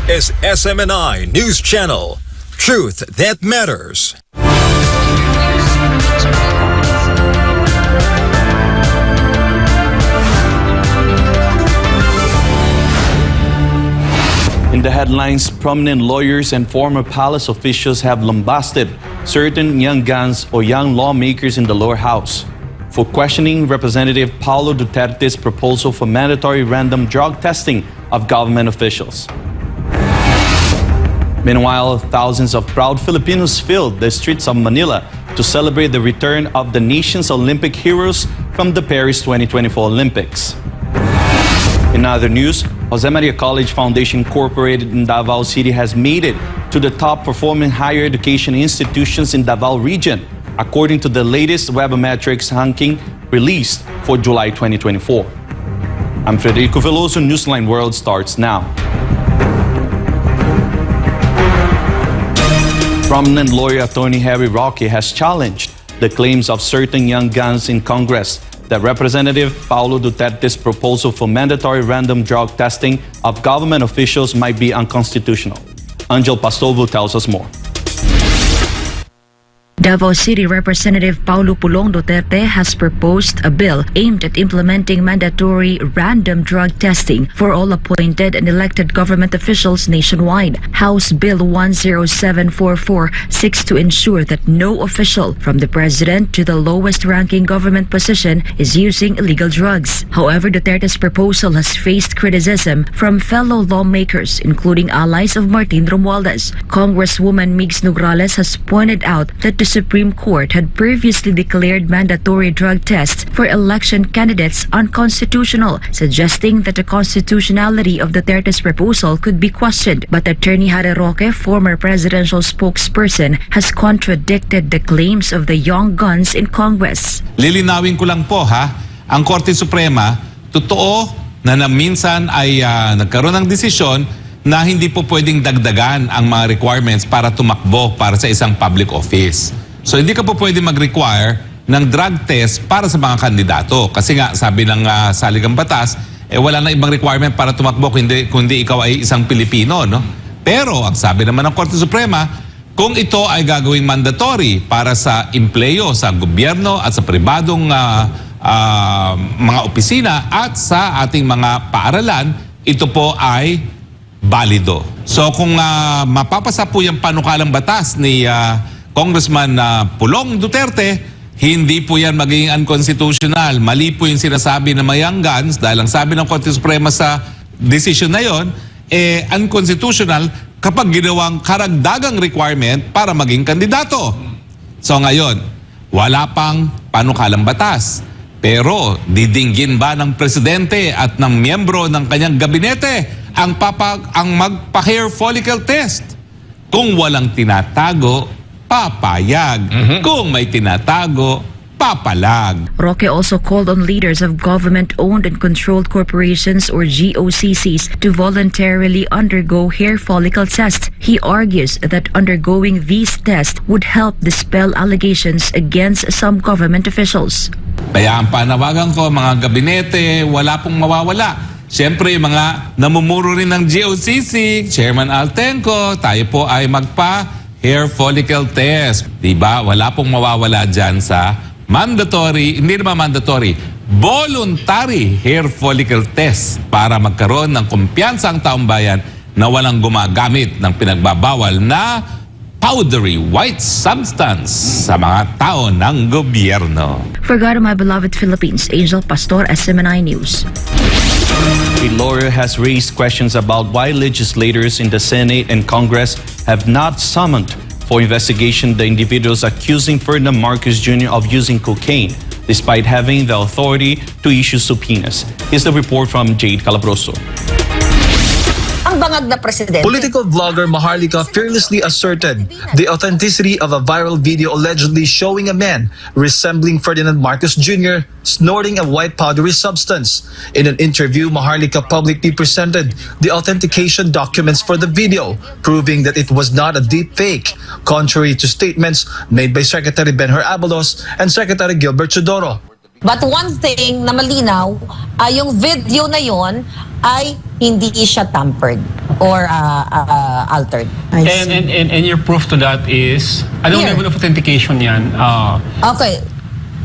is SMNI News Channel. Truth that matters. In the headlines, prominent lawyers and former palace officials have lambasted certain young guns or young lawmakers in the lower house for questioning Representative Paolo Duterte's proposal for mandatory random drug testing of government officials. Meanwhile, thousands of proud Filipinos filled the streets of Manila to celebrate the return of the nation's Olympic heroes from the Paris 2024 Olympics. In other news, Jose Maria College Foundation Incorporated in Davao City has made it to the top performing higher education institutions in Davao region, according to the latest Webometrics ranking released for July 2024. I'm Frederico. Velloso, Newsline World starts now. Prominent lawyer attorney Roque has challenged the claims of certain young guns in Congress that Representative Paolo Duterte's proposal for mandatory random drug testing of government officials might be unconstitutional. Angel Pastovo tells us more. Davao City Representative Paolo Pulong Duterte has proposed a bill aimed at implementing mandatory random drug testing for all appointed and elected government officials nationwide. House Bill 10744 seeks to ensure that no official, from the president to the lowest ranking government position, is using illegal drugs. However, Duterte's proposal has faced criticism from fellow lawmakers, including allies of Martin Romualdez. Congresswoman Migs Nograles has pointed out that the Supreme Court had previously declared mandatory drug tests for election candidates unconstitutional, suggesting that the constitutionality of Duterte's proposal could be questioned. But Attorney Roque, former presidential spokesperson, has contradicted the claims of the young guns in Congress. Lilinawin ko lang po ang Korte Suprema, totoo na minsan ay nagkaroon ng desisyon na hindi po pwedeng dagdagan ang mga requirements para tumakbo para sa isang public office. So hindi ka po pwede mag-require ng drug test para sa mga kandidato. Kasi nga, sabi ng saligang batas, wala na ibang requirement para tumakbo kundi ikaw ay isang Pilipino. No? Pero ang sabi naman ng Korte Suprema, kung ito ay gagawing mandatory para sa empleyo, sa gobyerno at sa pribadong mga opisina at sa ating mga paaralan, ito po ay balido. So kung mapapasa po yung panukalang batas ni Congressman Pulong Duterte, hindi po yan magiging unconstitutional. Mali po yung sinasabi ng mga young guns dahil ang sabi ng Korte Suprema sa decision na yon, unconstitutional kapag ginawang karagdagang requirement para maging kandidato. So ngayon, wala pang panukalang batas. Pero didinggin ba ng presidente at ng miyembro ng kanyang gabinete ang magpa-hair follicle test? Kung walang tinatago, papayag. Kung may tinatago, papalag. Roque also called on leaders of government-owned and controlled corporations or GOCCs to voluntarily undergo hair follicle tests. He argues that undergoing these tests would help dispel allegations against some government officials. Kaya ang panawagan ko, mga gabinete, wala pong mawawala. Siyempre, mga namumuro rin ng GOCC, Chairman Altenco, tayo po ay magpa-hair follicle test. Diba? Wala pong mawawala dyan sa mandatory, hindi naman mandatory, voluntary hair follicle test para magkaroon ng kumpiyansa ang taong bayan na walang gumagamit ng pinagbabawal na powdery white substance sa mga tao ng gobyerno. For God, my beloved Philippines, Angel Pastor, SMNI News. A lawyer has raised questions about why legislators in the Senate and Congress have not summoned for investigation the individuals accusing Ferdinand Marcos Jr. of using cocaine, despite having the authority to issue subpoenas. Here's the report from Jade Calabroso. Ang bangag na presidente. Political vlogger Maharlika fearlessly asserted the authenticity of a viral video allegedly showing a man resembling Ferdinand Marcos Jr. snorting a white powdery substance. In an interview, Maharlika publicly presented the authentication documents for the video, proving that it was not a deep fake, contrary to statements made by Secretary Benhur Abalos and Secretary Gilbert Chodoro. But one thing na malinaw, yung video na yon ay hindi siya tampered or altered. And your proof to that is, anong Here. level of authentication yan? Okay.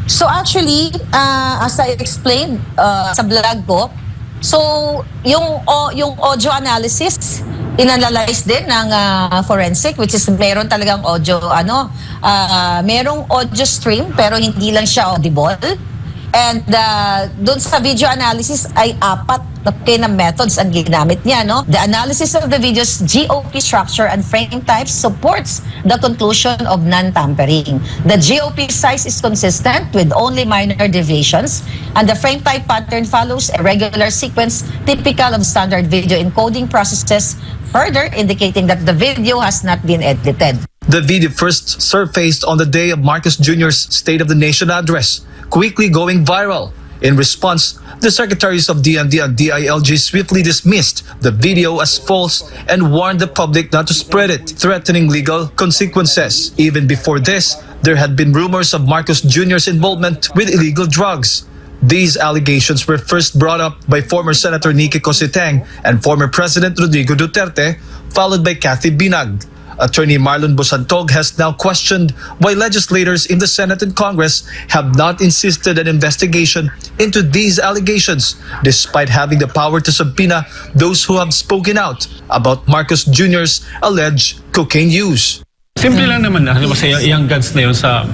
So actually, as I explained sa vlog ko, so yung audio analysis, inanalyze din ng forensic, which is meron talagang audio, merong audio stream pero hindi lang siya audible. And doon sa video analysis ay 4 na methods ang ginamit niya, no? The analysis of the video's GOP structure and frame type supports the conclusion of non-tampering. The GOP size is consistent with only minor deviations, and the frame type pattern follows a regular sequence typical of standard video encoding processes, further indicating that the video has not been edited. The video first surfaced on the day of Marcos Jr.'s State of the Nation address, quickly going viral. In response, the secretaries of DND and DILG swiftly dismissed the video as false and warned the public not to spread it, threatening legal consequences. Even before this, there had been rumors of Marcos Jr.'s involvement with illegal drugs. These allegations were first brought up by former Senator Nicky Cositeng and former President Rodrigo Duterte, followed by Cathy Binag. Attorney Marlon Bosantog has now questioned why legislators in the Senate and Congress have not insisted an investigation into these allegations, despite having the power to subpoena those who have spoken out about Marcos Jr.'s alleged cocaine use. Simple lang naman na, halimbawa sa young guns na yun sa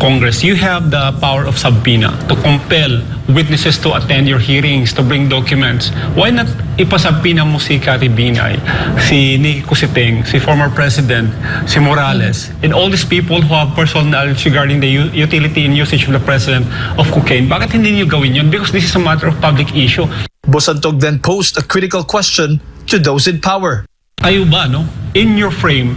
Congress, you have the power of subpoena to compel witnesses to attend your hearings, to bring documents. Why not ipasubpoena mo si Cathy Binay, si Nicky Cositeng, si former President, si Morales, and all these people who have personal knowledge regarding the utility and usage of the President of cocaine? Bakit hindi niyo gawin yun? Because this is a matter of public issue. Bosantog then posed a critical question to those in power. Kayo ba, no? In your frame,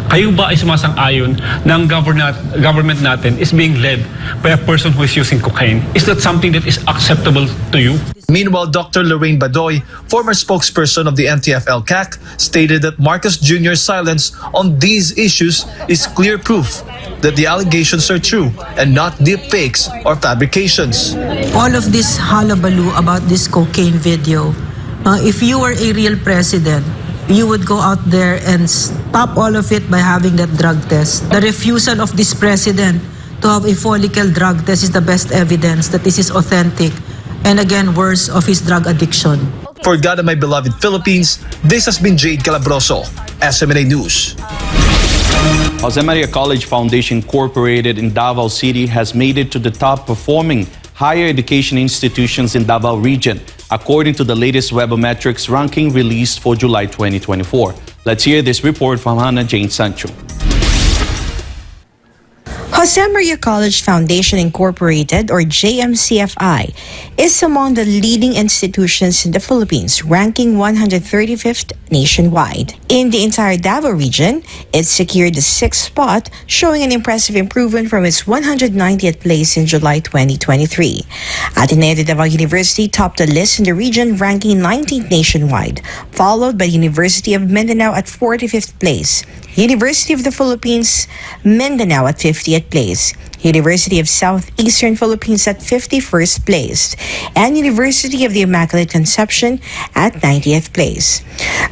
kayo ba ay sumasang-ayon ng government natin is being led by a person who is using cocaine? Is that something that is acceptable to you? Meanwhile, Dr. Lorraine Badoy, former spokesperson of the NTF-LCAC, stated that Marcos Jr.'s silence on these issues is clear proof that the allegations are true and not deepfakes or fabrications. All of this hullabaloo about this cocaine video, if you were a real president, you would go out there and stop all of it by having that drug test. The refusal of this president to have a follicle drug test is the best evidence that this is authentic, and again, worse, of his drug addiction. For God and my beloved Philippines, this has been Jade Calabroso, SMNA News. Jose Maria College Foundation Incorporated in Davao City has made it to the top performing higher education institutions in Davao region, according to the latest Webometrics ranking released for July 2024. Let's hear this report from Hannah Jane Sancho. Jose Maria College Foundation Incorporated, or JMCFI, is among the leading institutions in the Philippines, ranking 135th nationwide. In the entire Davao region, it secured the 6th spot, showing an impressive improvement from its 190th place in July 2023. Atty. Davao University topped the list in the region, ranking 19th nationwide, followed by University of Mindanao at 45th place, University of the Philippines, Mindanao at 50th place, University of Southeastern Philippines at 51st place, and University of the Immaculate Conception at 90th place.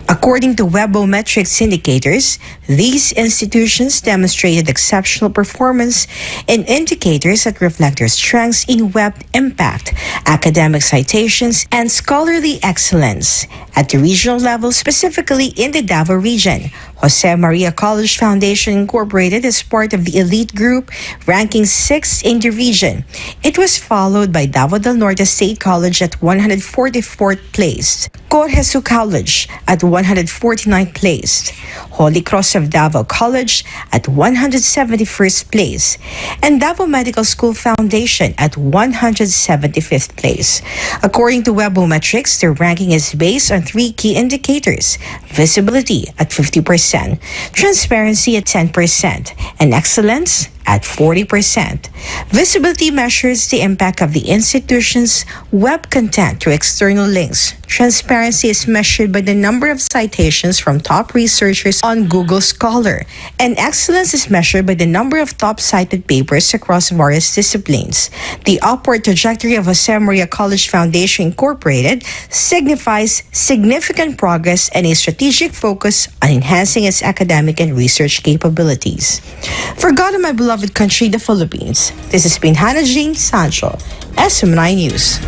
According to Webometrics indicators, these institutions demonstrated exceptional performance in indicators that reflect their strengths in web impact, academic citations, and scholarly excellence. At the regional level, specifically in the Davao region, Jose Maria College Foundation Incorporated is part of the elite group, ranking 6th in the region. It was followed by Davao del Norte State College at 144th place, Cor Jesus College at 149th place, Holy Cross of Davao College at 171st place, and Davao Medical School Foundation at 175th place. According to Webometrics, their ranking is based on 3 key indicators: visibility at 50%, transparency at 10%, and excellence at 40%. Visibility measures the impact of the institution's web content to external links. Transparency is measured by the number of citations from top researchers on Google Scholar, and excellence is measured by the number of top-cited papers across various disciplines. The upward trajectory of Jose Maria College Foundation Incorporated signifies significant progress and a strategic focus on enhancing its academic and research capabilities. For God and my beloved country, the Philippines, this has been Hannah Jane Sancho, SM9 News.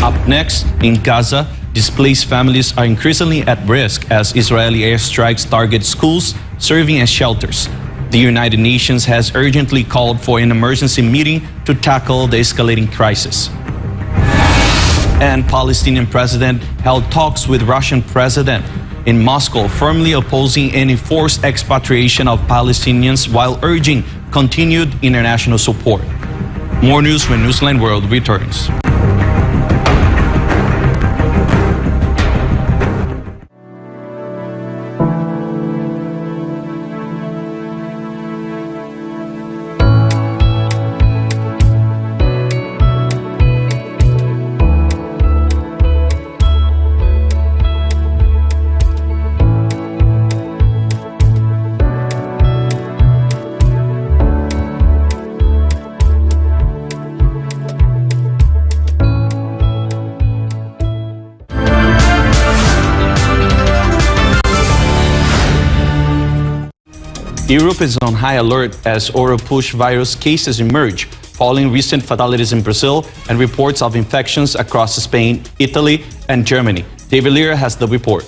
Up next, in Gaza, displaced families are increasingly at risk as Israeli airstrikes target schools serving as shelters. The United Nations has urgently called for an emergency meeting to tackle the escalating crisis. And Palestinian president held talks with Russian president in Moscow, firmly opposing any forced expatriation of Palestinians while urging continued international support. More news when Newsline World returns. Europe is on high alert as Oropouche virus cases emerge, following recent fatalities in Brazil and reports of infections across Spain, Italy, and Germany. David Lira has the report.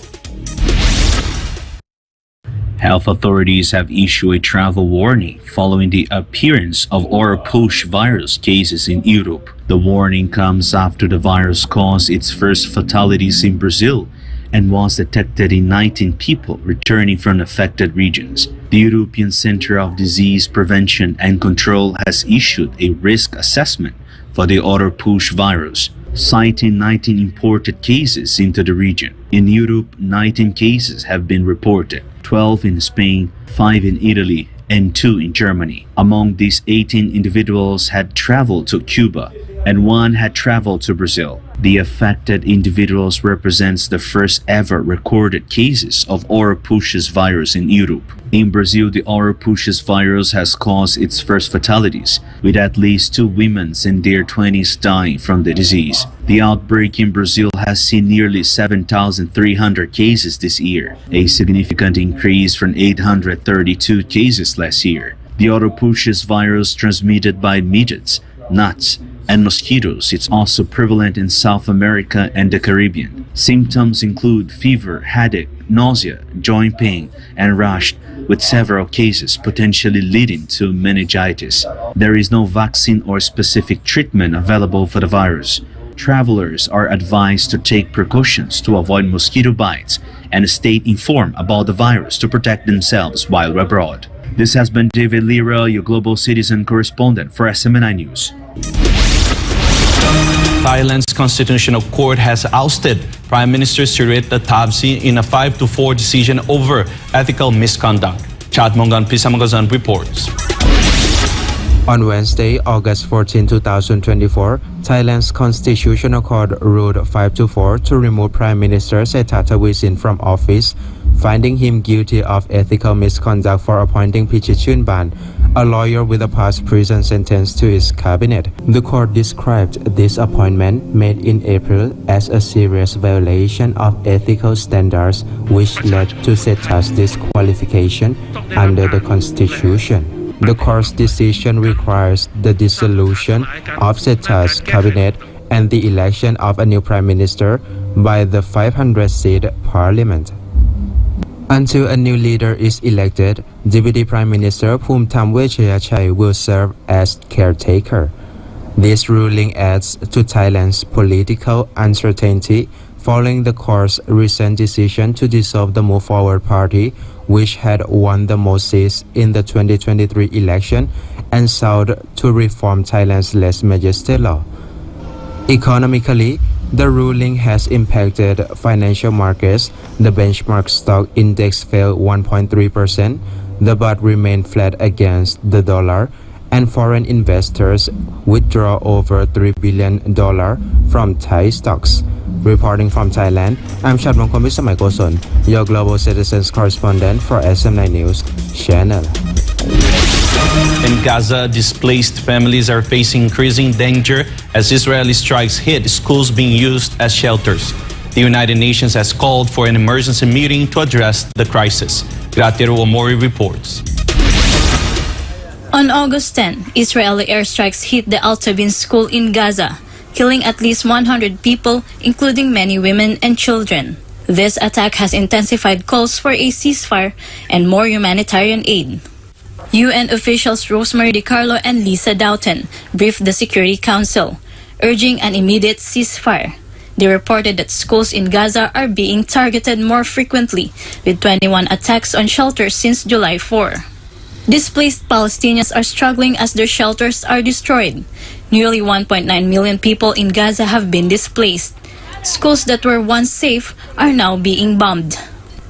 Health authorities have issued a travel warning following the appearance of Oropouche virus cases in Europe. The warning comes after the virus caused its first fatalities in Brazil and was detected in 19 people returning from affected regions. The European Centre of Disease Prevention and Control has issued a risk assessment for the Oropouche virus, citing 19 imported cases into the region. In Europe, 19 cases have been reported, 12 in Spain, 5 in Italy, and 2 in Germany. Among these, 18 individuals had traveled to Cuba and 1 had traveled to Brazil. The affected individuals represents the first ever recorded cases of Oropouche virus in Europe. In Brazil, the Oropouche virus has caused its first fatalities, with at least 2 women in their 20s dying from the disease. The outbreak in Brazil has seen nearly 7,300 cases this year, a significant increase from 832 cases last year. The Oropouche virus transmitted by midges, gnats, and mosquitoes. It's also prevalent in South America and the Caribbean. Symptoms include fever, headache, nausea, joint pain, and rash, with several cases potentially leading to meningitis. There is no vaccine or specific treatment available for the virus. Travelers are advised to take precautions to avoid mosquito bites and stay informed about the virus to protect themselves while abroad. This has been David Lira, your global citizen correspondent for SMNI News. Thailand's Constitutional Court has ousted Prime Minister Srettha Thavin in a 5-4 decision over ethical misconduct. Chad Mongan Pisamagazan reports. On Wednesday, August 14, 2024, Thailand's Constitutional Court ruled 5-4 to remove Prime Minister Srettha Thavin from office, finding him guilty of ethical misconduct for appointing Pichitchunban, a lawyer with a past prison sentence, to his cabinet. The court described this appointment, made in April, as a serious violation of ethical standards which led to Srettha's disqualification under the Constitution. The court's decision requires the dissolution of Srettha's cabinet and the election of a new prime minister by the 500-seat parliament. Until a new leader is elected, Deputy Prime Minister Phumtham Wechayachai will serve as caretaker. This ruling adds to Thailand's political uncertainty following the court's recent decision to dissolve the Move Forward Party, which had won the most seats in the 2023 election and sought to reform Thailand's lèse-majesté law. Economically, the ruling has impacted financial markets. The benchmark stock index fell 1.3%. the baht remained flat against the dollar, and foreign investors withdraw over $3 billion from Thai stocks. Reporting from Thailand, I'm Shadmon Komisamaikoson, your global citizens correspondent for SM9 News Channel. In Gaza, displaced families are facing increasing danger as Israeli strikes hit schools being used as shelters. The United Nations has called for an emergency meeting to address the crisis. Gratero Omori reports. On August 10, Israeli airstrikes hit the Al Tabin school in Gaza, killing at least 100 people, including many women and children. This attack has intensified calls for a ceasefire and more humanitarian aid. UN officials Rosemary DiCarlo and Lisa Doughton briefed the Security Council, urging an immediate ceasefire. They reported that schools in Gaza are being targeted more frequently, with 21 attacks on shelters since July 4. Displaced Palestinians are struggling as their shelters are destroyed. Nearly 1.9 million people in Gaza have been displaced. Schools that were once safe are now being bombed.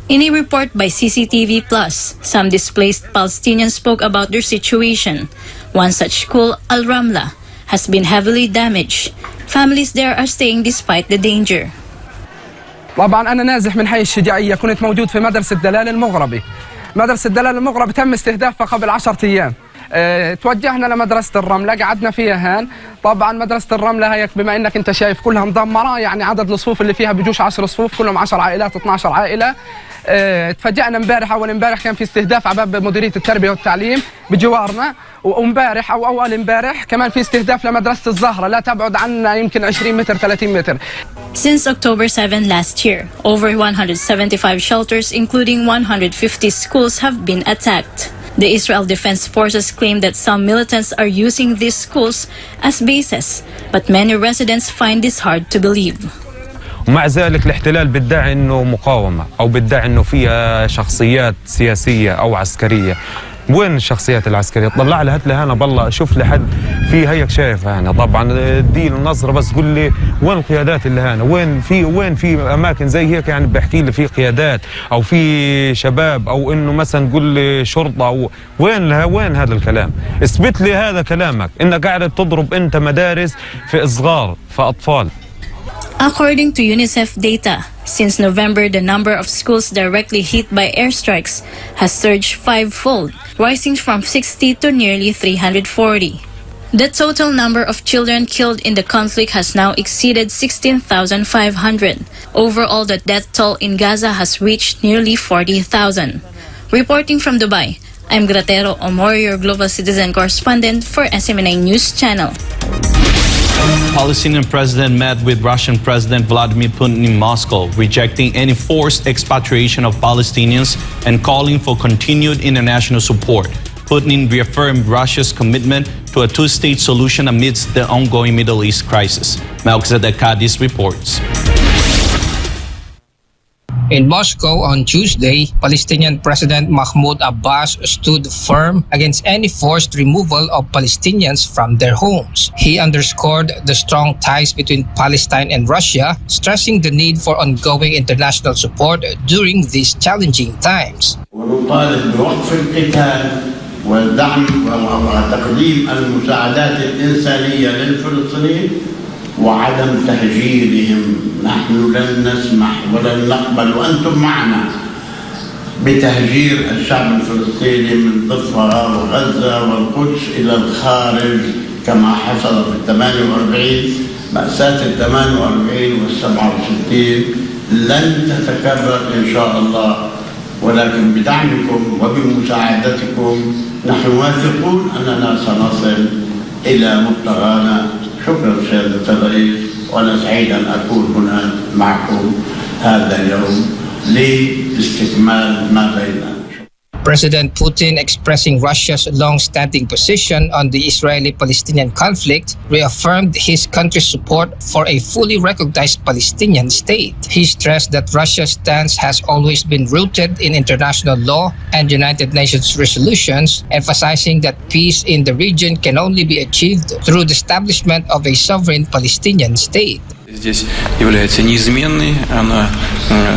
In a report by CCTV Plus, some displaced Palestinians spoke about their situation. One such school, Al Ramla, has been heavily damaged. Families there are staying despite the danger. طبعا أنا نازح من حي الشجاعية، كنت موجود في مدرسة دلال المغربي. مدرسة دلال المغربي تم استهدافها قبل 10 أيام. توجهنا لمدرسة الرملة، قعدنا فيها هان. طبعا مدرسة الرملة هيك بما انك انت شايف كلها مدمرة، يعني عدد الصفوف اللي فيها بيجوش 10 صفوف، كلهم 10 عائلات 12 عائلة. تفاجأنا امبارح، اول امبارح كان في استهداف على باب مديرية التربية والتعليم بجوارنا، وامبارح او اول امبارح كمان في استهداف لمدرسة الزهرة لا تبعد عنا يمكن 20 متر 30 متر. Since October 7 last year, over 175 shelters including 150 schools have been attacked. The Israel Defense Forces claim that some militants are using these schools as bases, but many residents find this hard to believe. ومع ذلك الاحتلال بيدعي انه مقاومة او بيدعي انه فيها شخصيات سياسية او عسكرية. وين الشخصيات العسكرية؟ طلع لي هات لي هنا بالله شوف لي حد في هيك شايف هنا. طبعا دي النظرة بس قول لي وين القيادات اللي هنا؟ وين في اماكن زي هيك يعني بحكي لي في قيادات او في شباب او انه مثلا قول لي شرطة او وين هذا الكلام؟ اثبت لي هذا كلامك انك قاعد تضرب انت مدارس في صغار في اطفال. According to UNICEF data, since November, the number of schools directly hit by airstrikes has surged fivefold, rising from 60 to nearly 340. The total number of children killed in the conflict has now exceeded 16,500. Overall, the death toll in Gaza has reached nearly 40,000. Reporting from Dubai, I'm Gratero Omori, your global citizen correspondent for SM9 News Channel. Palestinian president met with Russian President Vladimir Putin in Moscow, rejecting any forced expatriation of Palestinians and calling for continued international support. Putin reaffirmed Russia's commitment to a two-state solution amidst the ongoing Middle East crisis. Melchizedek Cadiz reports. In Moscow on Tuesday, Palestinian President Mahmoud Abbas stood firm against any forced removal of Palestinians from their homes. He underscored the strong ties between Palestine and Russia, stressing the need for ongoing international support during these challenging times. ونطالب بوقف القتال والدعم وتقديم المساعدات الإنسانية للفلسطينيين وعدم تهجيرهم. نحن لن نسمح ولن نقبل وأنتم معنا بتهجير الشعب الفلسطيني من ضفة وغزة والقدس إلى الخارج كما حصل في 48. مأساة 48 وال67 لن تتكرر إن شاء الله، ولكن بدعمكم وبمساعدتكم نحن واثقون أننا سنصل إلى مبتغانا. شكرا سيادة الرئيس، وأنا سعيد أن أكون هنا معكم هذا اليوم لاستكمال ما بيننا. President Putin, expressing Russia's long-standing position on the Israeli-Palestinian conflict, reaffirmed his country's support for a fully recognized Palestinian state. He stressed that Russia's stance has always been rooted in international law and United Nations resolutions, emphasizing that peace in the region can only be achieved through the establishment of a sovereign Palestinian state. здесь является неизменной, она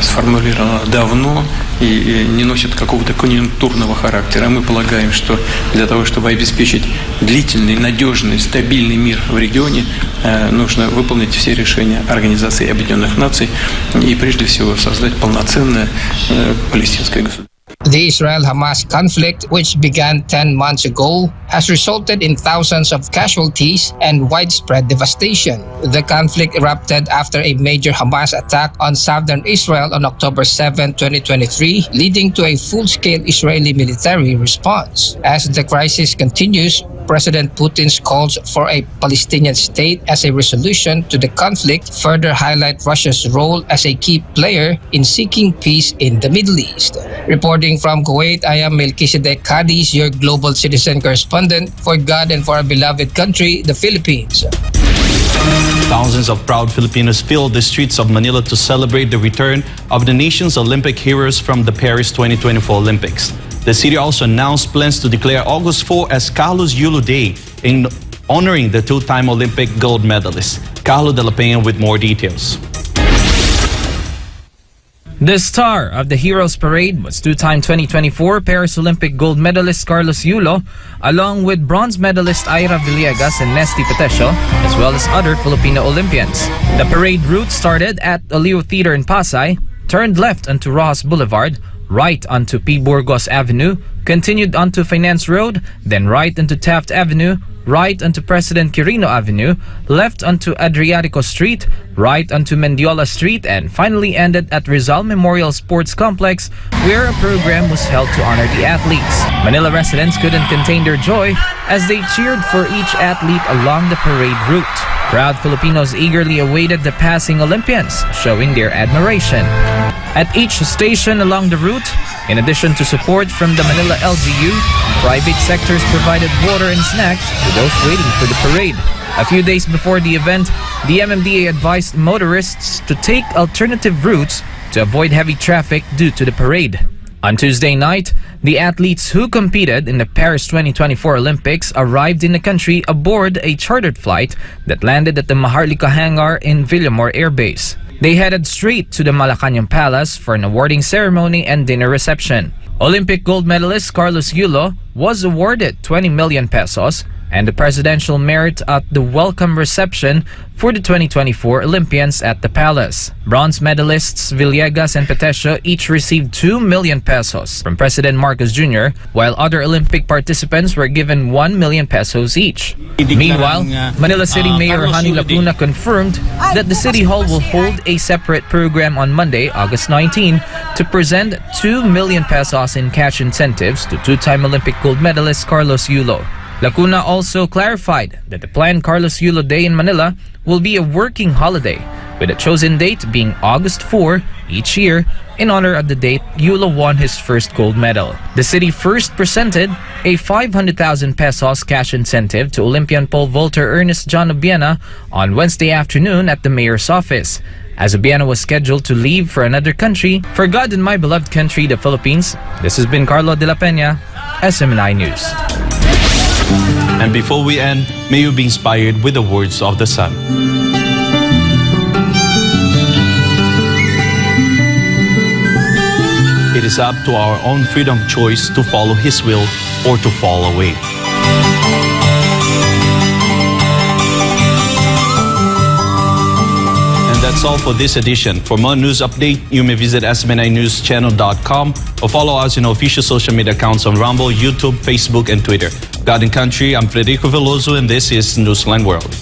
сформулирована давно и не носит какого-то конъюнктурного характера. Мы полагаем, что для того, чтобы обеспечить длительный, надежный, стабильный мир в регионе, нужно выполнить все решения Организации Объединенных Наций и прежде всего создать полноценное палестинское государство. The Israel-Hamas conflict, which began 10 months ago, has resulted in thousands of casualties and widespread devastation. The conflict erupted after a major Hamas attack on southern Israel on October 7, 2023, leading to a full-scale Israeli military response. As the crisis continues, President Putin's calls for a Palestinian state as a resolution to the conflict further highlight Russia's role as a key player in seeking peace in the Middle East. Reporting from Kuwait, I am Melchizedek Cadiz, your global citizen correspondent for God and for our beloved country, the Philippines. Thousands of proud Filipinos filled the streets of Manila to celebrate the return of the nation's Olympic heroes from the Paris 2024 Olympics. The city also announced plans to declare August 4 as Carlos Yulo Day in honoring the two-time Olympic gold medalist. Carlo de la Peña with more details. The star of the Heroes Parade was two-time 2024 Paris Olympic gold medalist Carlos Yulo, along with bronze medalist Ira Villegas and Nesty Petesio, as well as other Filipino Olympians. The parade route started at Aliu Theater in Pasay, turned left onto Rojas Boulevard, right onto P. Burgos Avenue, continued onto Finance Road, then right into Taft Avenue, right onto President Quirino Avenue, left onto Adriatico Street, right onto Mendiola Street, and finally ended at Rizal Memorial Sports Complex, where a program was held to honor the athletes. Manila residents couldn't contain their joy as they cheered for each athlete along the parade route. Proud Filipinos eagerly awaited the passing Olympians, showing their admiration. At each station along the route, in addition to support from the Manila LGU, private sectors provided water and snacks to those waiting for the parade. A few days before the event, the MMDA advised motorists to take alternative routes to avoid heavy traffic due to the parade. On Tuesday night, the athletes who competed in the Paris 2024 Olympics arrived in the country aboard a chartered flight that landed at the Maharlika hangar in Villamor Air Base. They headed straight to the Malacañang Palace for an awarding ceremony and dinner reception. Olympic gold medalist Carlos Yulo was awarded 20 million pesos and the Presidential Merit at the welcome reception for the 2024 Olympians at the Palace. Bronze medalists Villegas and Petesio each received 2 million pesos from President Marcos Jr., while other Olympic participants were given 1 million pesos each. Meanwhile, Manila City Mayor Hani Lacuna confirmed that the City Hall will hold a separate program on Monday, August 19, to present 2 million pesos in cash incentives to two-time Olympic gold medalist Carlos Yulo. Lacuna also clarified that the planned Carlos Yulo Day in Manila will be a working holiday, with a chosen date being August 4 each year in honor of the date Yulo won his first gold medal. The city first presented a 500,000 pesos cash incentive to Olympian pole vaulter Ernest John Obiena on Wednesday afternoon at the mayor's office, as Obiena was scheduled to leave for another country. For God and my beloved country, the Philippines, this has been Carlo de la Peña, SMNI News. And before we end, may you be inspired with the words of the Son. It is up to our own freedom of choice to follow His will or to fall away. And that's all for this edition. For more news update, you may visit SMNINewsChannel.com or follow us in our official social media accounts on Rumble, YouTube, Facebook, and Twitter. God and Country, I'm Frederico Velloso, and this is Newsline World.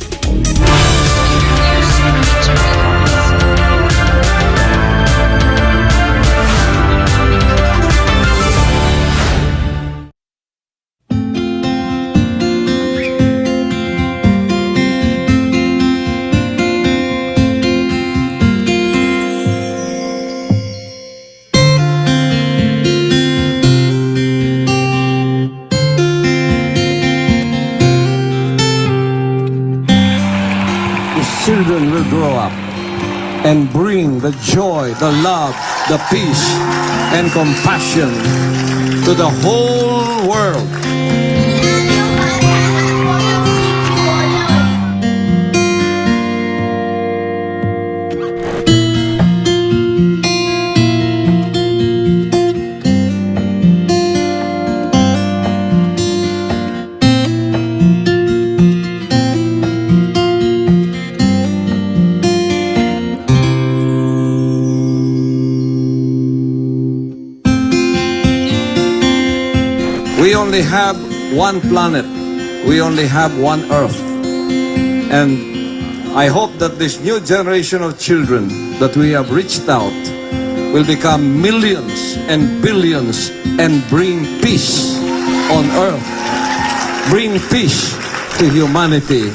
Children will grow up and bring the joy, the love, the peace, and compassion to the whole world. only have one planet. We only have one Earth. And I hope that this new generation of children that we have reached out will become millions and billions and bring peace on Earth. Bring peace to humanity.